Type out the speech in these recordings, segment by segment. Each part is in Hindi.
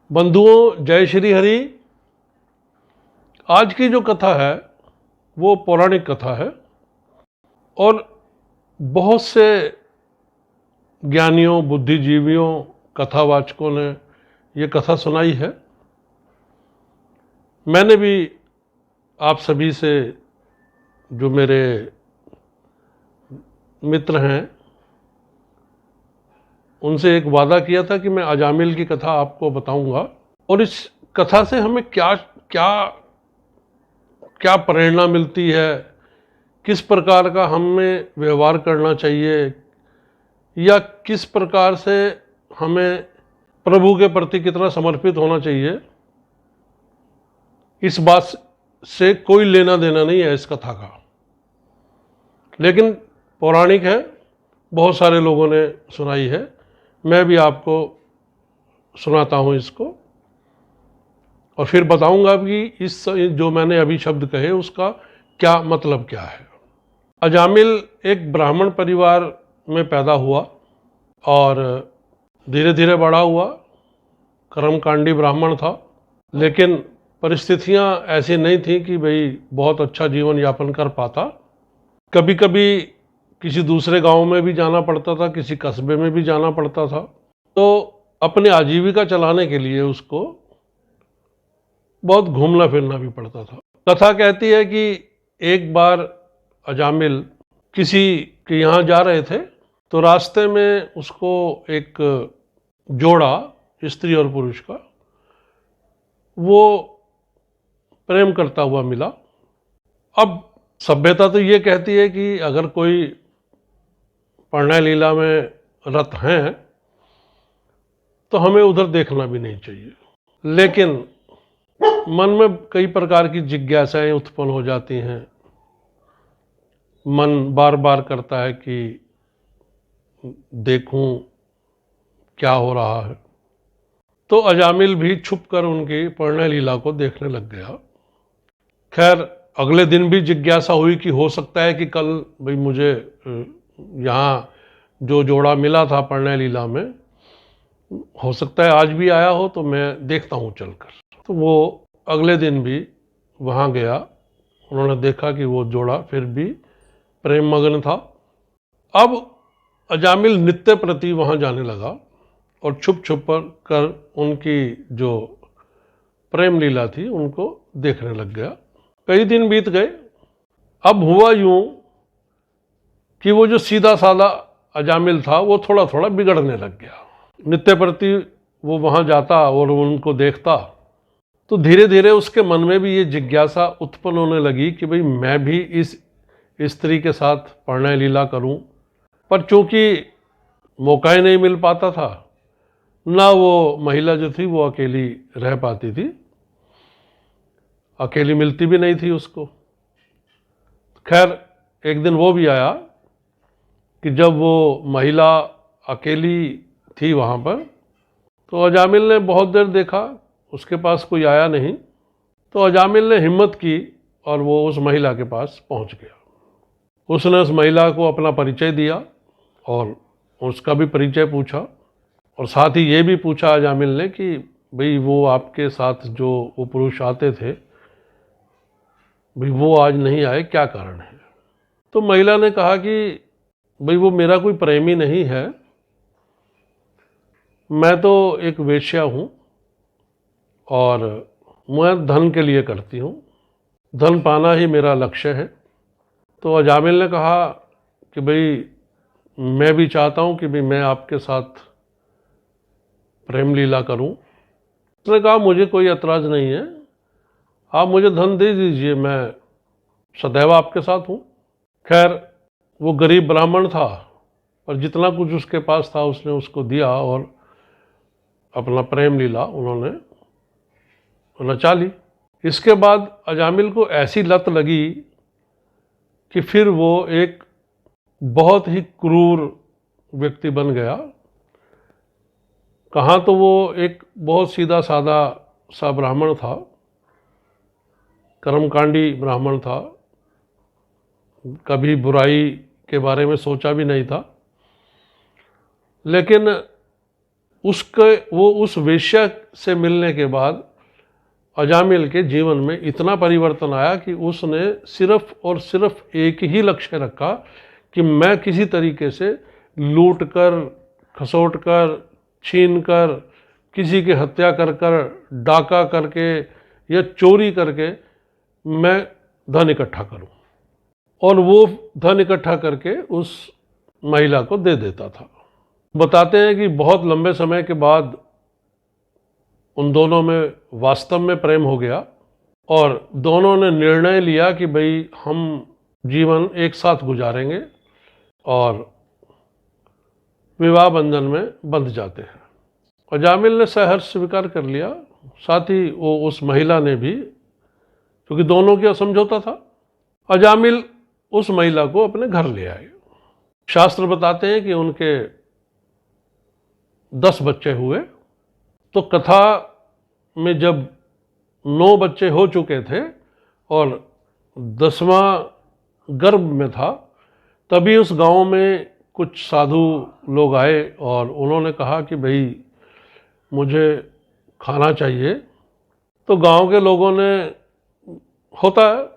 बंधुओं, जय श्री हरि। आज की जो कथा है वो पौराणिक कथा है और बहुत से ज्ञानियों, बुद्धिजीवियों, कथावाचकों ने ये कथा सुनाई है। मैंने भी आप सभी से, जो मेरे मित्र हैं, उनसे एक वादा किया था कि मैं अजामिल की कथा आपको बताऊंगा और इस कथा से हमें क्या क्या क्या प्रेरणा मिलती है, किस प्रकार का हमें व्यवहार करना चाहिए या किस प्रकार से हमें प्रभु के प्रति कितना समर्पित होना चाहिए, इस बात से कोई लेना देना नहीं है इस कथा का। लेकिन पौराणिक है, बहुत सारे लोगों ने सुनाई है, मैं भी आपको सुनाता हूँ इसको और फिर बताऊंगा कि इस जो मैंने अभी शब्द कहे उसका क्या मतलब क्या है। अजामिल एक ब्राह्मण परिवार में पैदा हुआ और धीरे धीरे बड़ा हुआ। कर्मकांडी ब्राह्मण था, लेकिन परिस्थितियां ऐसी नहीं थी कि भाई बहुत अच्छा जीवन यापन कर पाता। कभी कभी किसी दूसरे गांव में भी जाना पड़ता था, किसी कस्बे में भी जाना पड़ता था। तो अपने आजीविका चलाने के लिए उसको बहुत घूमना फिरना भी पड़ता था। कथा कहती है कि एक बार अजामिल किसी के यहाँ जा रहे थे तो रास्ते में उसको एक जोड़ा, स्त्री और पुरुष का, वो प्रेम करता हुआ मिला। अब सभ्यता तो ये कहती है कि अगर कोई प्रणय लीला में रत हैं तो हमें उधर देखना भी नहीं चाहिए, लेकिन मन में कई प्रकार की जिज्ञासाएं उत्पन्न हो जाती हैं। मन बार बार करता है कि देखूं क्या हो रहा है। तो अजामिल भी छुपकर उनकी प्रणय लीला को देखने लग गया। खैर, अगले दिन भी जिज्ञासा हुई कि हो सकता है कि कल भाई मुझे यहाँ जो जोड़ा मिला था प्रणय लीला में, हो सकता है आज भी आया हो, तो मैं देखता हूँ चलकर। तो वो अगले दिन भी वहाँ गया। उन्होंने देखा कि वो जोड़ा फिर भी प्रेम मग्न था। अब अजामिल नित्य प्रति वहाँ जाने लगा और छुप छुप कर उनकी जो प्रेम लीला थी उनको देखने लग गया। कई दिन बीत गए। अब हुआ यूं कि वो जो सीधा साधा अजामिल था वो थोड़ा थोड़ा बिगड़ने लग गया। नित्य प्रति वो वहाँ जाता और उनको देखता तो धीरे धीरे उसके मन में भी ये जिज्ञासा उत्पन्न होने लगी कि भाई मैं भी इस स्त्री के साथ प्रणय लीला करूं। पर चूंकि मौका ही नहीं मिल पाता था, ना वो महिला जो थी वो अकेली रह पाती थी, अकेली मिलती भी नहीं थी उसको। खैर, एक दिन वो भी आया कि जब वो महिला अकेली थी वहाँ पर, तो अजामिल ने बहुत देर देखा, उसके पास कोई आया नहीं। तो अजामिल ने हिम्मत की और वो उस महिला के पास पहुँच गया। उसने उस महिला को अपना परिचय दिया और उसका भी परिचय पूछा और साथ ही ये भी पूछा अजामिल ने कि भाई वो आपके साथ जो वो पुरुष आते थे, भाई वो आज नहीं आए, क्या कारण है। तो महिला ने कहा कि भाई वो मेरा कोई प्रेमी नहीं है, मैं तो एक वेश्या हूँ और मैं धन के लिए करती हूँ, धन पाना ही मेरा लक्ष्य है। तो अजामिल ने कहा कि भाई मैं भी चाहता हूँ कि भाई मैं आपके साथ प्रेम लीला करूँ। उसने कहा मुझे कोई एतराज़ नहीं है, आप मुझे धन दे दीजिए, मैं सदैव आपके साथ हूँ। खैर, वो गरीब ब्राह्मण था, पर जितना कुछ उसके पास था उसने उसको दिया और अपना प्रेम लीला उन्होंने नचा ली। इसके बाद अजामिल को ऐसी लत लगी कि फिर वो एक बहुत ही क्रूर व्यक्ति बन गया। कहाँ तो वो एक बहुत सीधा साधा सा ब्राह्मण था, कर्मकांडी ब्राह्मण था, कभी बुराई के बारे में सोचा भी नहीं था, लेकिन वो उस वेश्या से मिलने के बाद अजामिल के जीवन में इतना परिवर्तन आया कि उसने सिर्फ और सिर्फ एक ही लक्ष्य रखा कि मैं किसी तरीके से लूट कर, खसोट कर, छीन कर, किसी की हत्या कर कर, डाका करके या चोरी करके मैं धन इकट्ठा करूं, और वो धन इकट्ठा करके उस महिला को दे देता था। बताते हैं कि बहुत लंबे समय के बाद उन दोनों में वास्तव में प्रेम हो गया और दोनों ने निर्णय लिया कि भाई हम जीवन एक साथ गुजारेंगे, और विवाह बंधन में बंध जाते हैं। अजामिल ने सहर्ष स्वीकार कर लिया, साथ ही वो उस महिला ने भी, क्योंकि दोनों का समझौता था। अजामिल उस महिला को अपने घर ले आए। शास्त्र बताते हैं कि उनके 10 बच्चे हुए। तो कथा में जब 9 बच्चे हो चुके थे और 10वां गर्भ में था, तभी उस गांव में कुछ साधु लोग आए और उन्होंने कहा कि भाई मुझे खाना चाहिए। तो गांव के लोगों ने, होता है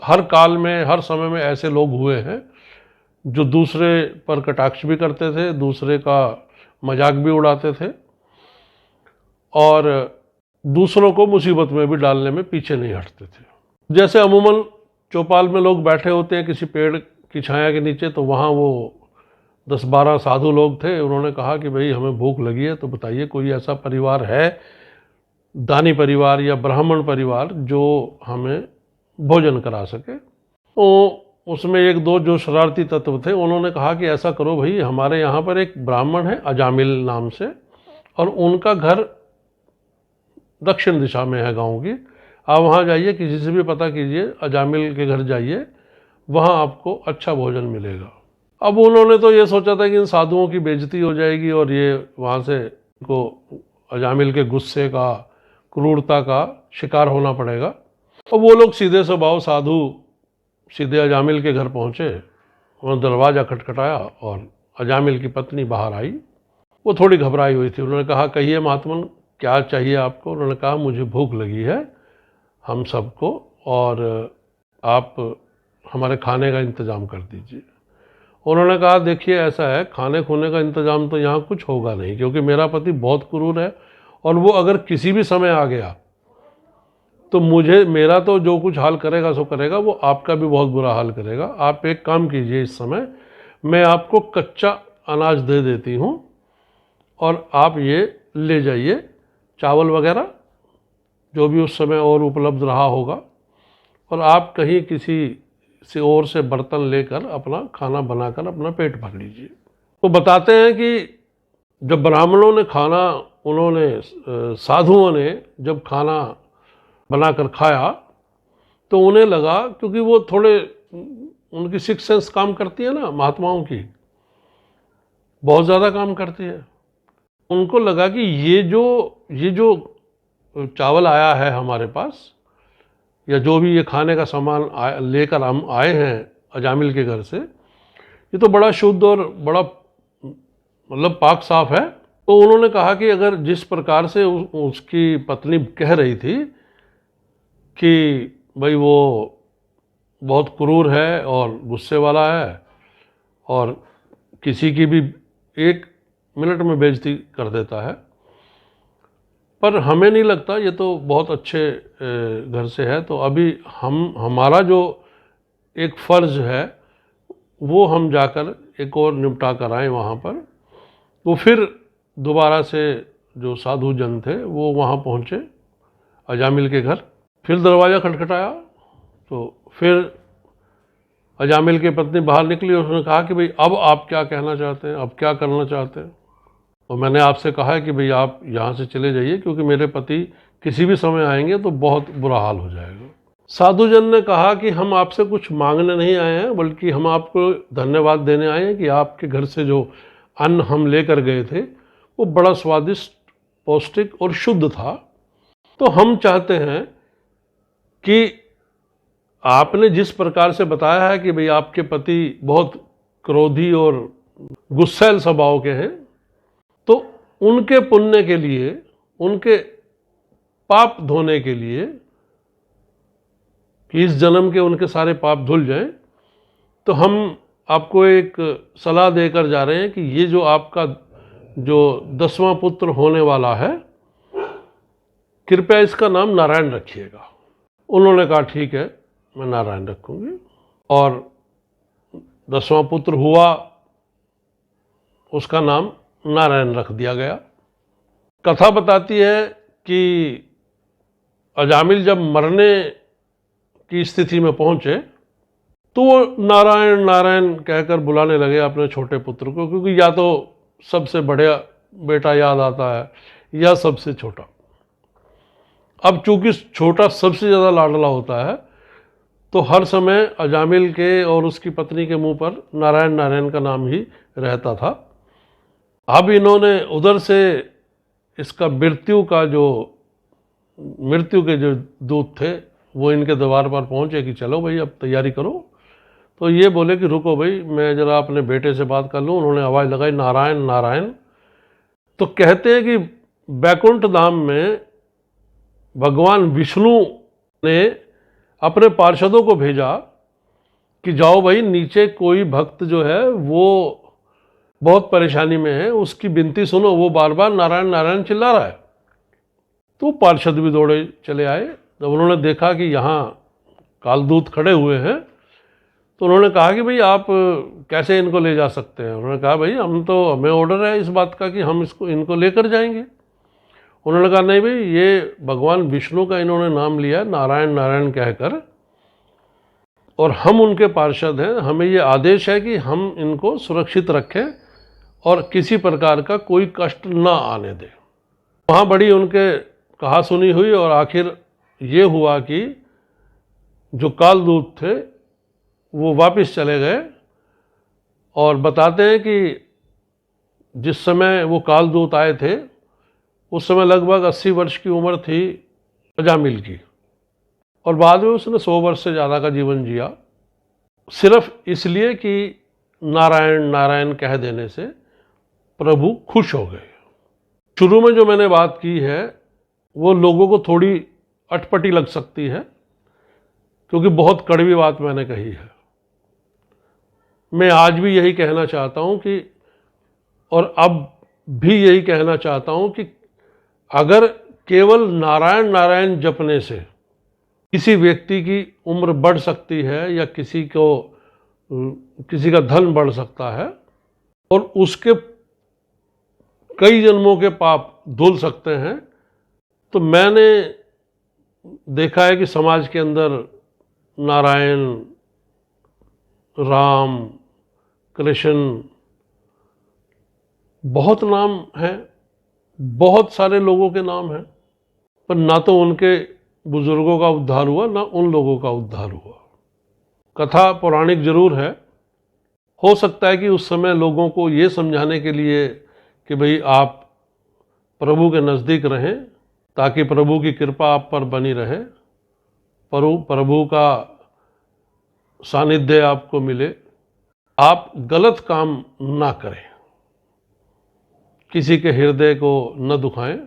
हर काल में, हर समय में ऐसे लोग हुए हैं जो दूसरे पर कटाक्ष भी करते थे, दूसरे का मजाक भी उड़ाते थे और दूसरों को मुसीबत में भी डालने में पीछे नहीं हटते थे। जैसे अमूमन चौपाल में लोग बैठे होते हैं किसी पेड़ की छाया के नीचे, तो वहाँ वो 10-12 साधु लोग थे। उन्होंने कहा कि भाई हमें भूख लगी है, तो बताइए कोई ऐसा परिवार है, दानी परिवार या ब्राह्मण परिवार, जो हमें भोजन करा सके। तो उसमें 1-2 जो शरारती तत्व थे, उन्होंने कहा कि ऐसा करो भाई, हमारे यहाँ पर एक ब्राह्मण है अजामिल नाम से, और उनका घर दक्षिण दिशा में है गांव की। आप वहाँ जाइए, किसी से भी पता कीजिए, अजामिल के घर जाइए, वहाँ आपको अच्छा भोजन मिलेगा। अब उन्होंने तो ये सोचा था कि इन साधुओं की बेइज्जती हो जाएगी और ये वहाँ से को अजामिल के गुस्से का, क्रूरता का शिकार होना पड़ेगा। और वो लोग सीधे स्वभाव साधु सीधे अजामिल के घर पहुँचे। उन्होंने दरवाज़ा खटखटाया और अजामिल की पत्नी बाहर आई। वो थोड़ी घबराई हुई थी। उन्होंने कहा, कहिए महात्मन, क्या चाहिए आपको? उन्होंने कहा, मुझे भूख लगी है हम सबको, और आप हमारे खाने का इंतज़ाम कर दीजिए। उन्होंने कहा, देखिए ऐसा है, खाने खूने का इंतज़ाम तो यहाँ कुछ होगा नहीं, क्योंकि मेरा पति बहुत क्रूर है और वो अगर किसी भी समय आ गया तो मेरा तो जो कुछ हाल करेगा सो करेगा, वो आपका भी बहुत बुरा हाल करेगा। आप एक काम कीजिए, इस समय मैं आपको कच्चा अनाज दे देती हूँ और आप ये ले जाइए, चावल वगैरह जो भी उस समय और उपलब्ध रहा होगा, और आप कहीं किसी से और से बर्तन लेकर अपना खाना बनाकर अपना पेट भर लीजिए। तो बताते हैं कि जब ब्राह्मणों ने खाना, साधुओं ने जब खाना बनाकर खाया, तो उन्हें लगा, क्योंकि वो थोड़े, उनकी सिक्स सेंस काम करती है ना, महात्माओं की बहुत ज़्यादा काम करती है। उनको लगा कि ये जो चावल आया है हमारे पास, या जो भी ये खाने का सामान लेकर हम आए हैं अजामिल के घर से, ये तो बड़ा शुद्ध और बड़ा मतलब पाक साफ है। तो उन्होंने कहा कि अगर जिस प्रकार से उसकी पत्नी कह रही थी कि भाई वो बहुत क्रूर है और गुस्से वाला है और किसी की भी 1 मिनट में बेइज्जती कर देता है, पर हमें नहीं लगता, ये तो बहुत अच्छे घर से है, तो अभी हमारा जो एक फ़र्ज़ है वो हम जाकर एक और निपटा कर आए वहाँ पर। तो फिर दोबारा से जो साधु जन थे वो वहाँ पहुँचे अजामिल के घर। फिर दरवाज़ा खटखटाया, तो फिर अजामिल की पत्नी बाहर निकली और उसने कहा कि भाई अब आप क्या कहना चाहते हैं, अब क्या करना चाहते हैं? और मैंने आपसे कहा है कि भाई आप यहाँ से चले जाइए, क्योंकि मेरे पति किसी भी समय आएंगे तो बहुत बुरा हाल हो जाएगा। साधुजन ने कहा कि हम आपसे कुछ मांगने नहीं आए हैं, बल्कि हम आपको धन्यवाद देने आए हैं कि आपके घर से जो अन्न हम लेकर गए थे वो बड़ा स्वादिष्ट, पौष्टिक और शुद्ध था। तो हम चाहते हैं कि आपने जिस प्रकार से बताया है कि भाई आपके पति बहुत क्रोधी और गुस्सैल स्वभाव के हैं, तो उनके पुण्य के लिए, उनके पाप धोने के लिए, कि इस जन्म के उनके सारे पाप धुल जाएं, तो हम आपको एक सलाह देकर जा रहे हैं कि ये जो आपका जो 10वां पुत्र होने वाला है, कृपया इसका नाम नारायण रखिएगा। उन्होंने कहा ठीक है, मैं नारायण रखूंगी। और 10वां पुत्र हुआ, उसका नाम नारायण रख दिया गया। कथा बताती है कि अजामिल जब मरने की स्थिति में पहुंचे तो वो नारायण नारायण कहकर बुलाने लगे अपने छोटे पुत्र को, क्योंकि या तो सबसे बढ़िया बेटा याद आता है या सबसे छोटा। अब चूंकि छोटा सबसे ज़्यादा लाडला होता है, तो हर समय अजामिल के और उसकी पत्नी के मुंह पर नारायण नारायण का नाम ही रहता था। अब इन्होंने उधर से इसका मृत्यु के जो दूत थे वो इनके द्वार पर पहुंचे कि चलो भाई अब तैयारी करो। तो ये बोले कि रुको भाई, मैं जरा अपने बेटे से बात कर लूँ। उन्होंने आवाज़ लगाई नारायण नारायण। तो कहते हैं कि बैकुंठ धाम में भगवान विष्णु ने अपने पार्षदों को भेजा कि जाओ भाई, नीचे कोई भक्त जो है वो बहुत परेशानी में है, उसकी विनती सुनो, वो बार बार नारायण नारायण चिल्ला रहा है। तो पार्षद भी दौड़े चले आए। जब उन्होंने देखा कि यहाँ कालदूत खड़े हुए हैं, तो उन्होंने कहा कि भाई आप कैसे इनको ले जा सकते हैं। उन्होंने कहा भाई हमें ऑर्डर है इस बात का कि हम इनको लेकर जाएंगे। उन्होंने कहा नहीं भाई, ये भगवान विष्णु का इन्होंने नाम लिया नारायण नारायण कहकर, और हम उनके पार्षद हैं, हमें ये आदेश है कि हम इनको सुरक्षित रखें और किसी प्रकार का कोई कष्ट ना आने दें। वहाँ बड़ी उनके कहा सुनी हुई और आखिर ये हुआ कि जो कालदूत थे वो वापस चले गए। और बताते हैं कि जिस समय वो कालदूत आए थे उस समय लगभग 80 वर्ष की उम्र थी अजामिल की, और बाद में उसने 100 वर्ष से ज़्यादा का जीवन जिया, सिर्फ इसलिए कि नारायण नारायण कह देने से प्रभु खुश हो गए। शुरू में जो मैंने बात की है वो लोगों को थोड़ी अटपटी लग सकती है, क्योंकि बहुत कड़वी बात मैंने कही है। मैं आज भी यही कहना चाहता हूँ कि, और अब भी यही कहना चाहता हूँ कि अगर केवल नारायण नारायण जपने से किसी व्यक्ति की उम्र बढ़ सकती है या किसी का धन बढ़ सकता है और उसके कई जन्मों के पाप धुल सकते हैं, तो मैंने देखा है कि समाज के अंदर नारायण, राम, कृष्ण बहुत नाम हैं, बहुत सारे लोगों के नाम हैं, पर ना तो उनके बुजुर्गों का उद्धार हुआ ना उन लोगों का उद्धार हुआ। कथा पौराणिक जरूर है। हो सकता है कि उस समय लोगों को ये समझाने के लिए कि भाई आप प्रभु के नज़दीक रहें ताकि प्रभु की कृपा आप पर बनी रहे, प्रभु का सानिध्य आपको मिले, आप गलत काम ना करें, किसी के हृदय को न दुखाएं,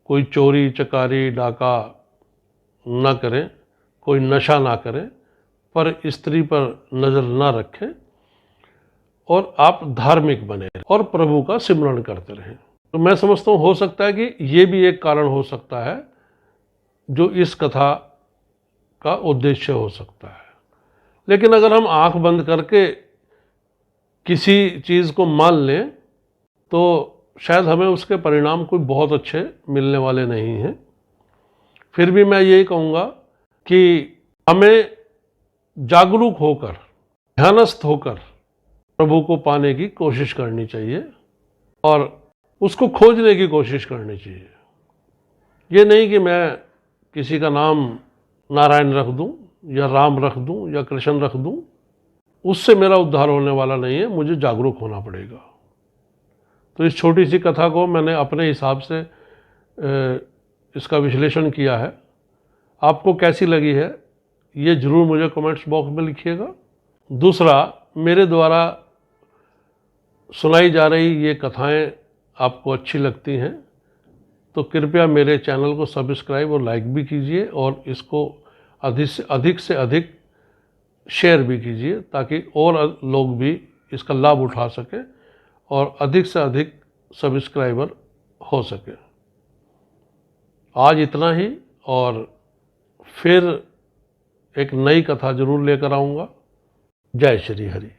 कोई चोरी चकारी डाका ना करें, कोई नशा ना करें, पर स्त्री पर नज़र ना रखें, और आप धार्मिक बने और प्रभु का सिमरण करते रहें। तो मैं समझता हूँ हो सकता है कि ये भी एक कारण हो सकता है जो इस कथा का उद्देश्य हो सकता है। लेकिन अगर हम आंख बंद करके किसी चीज़ को मान लें तो शायद हमें उसके परिणाम कोई बहुत अच्छे मिलने वाले नहीं हैं। फिर भी मैं यही कहूँगा कि हमें जागरूक होकर, ध्यानस्थ होकर प्रभु को पाने की कोशिश करनी चाहिए और उसको खोजने की कोशिश करनी चाहिए। ये नहीं कि मैं किसी का नाम नारायण रख दूं या राम रख दूं या कृष्ण रख दूं, उससे मेरा उद्धार होने वाला नहीं है, मुझे जागरूक होना पड़ेगा। तो इस छोटी सी कथा को मैंने अपने हिसाब से इसका विश्लेषण किया है। आपको कैसी लगी है ये ज़रूर मुझे कमेंट्स बॉक्स में लिखिएगा। दूसरा, मेरे द्वारा सुनाई जा रही ये कथाएं आपको अच्छी लगती हैं तो कृपया मेरे चैनल को सब्सक्राइब और लाइक भी कीजिए और इसको अधिक से अधिक शेयर भी कीजिए ताकि और लोग भी इसका लाभ उठा सकें और अधिक से अधिक सब्सक्राइबर हो सके। आज इतना ही, और फिर एक नई कथा जरूर लेकर आऊँगा। जय श्री हरि।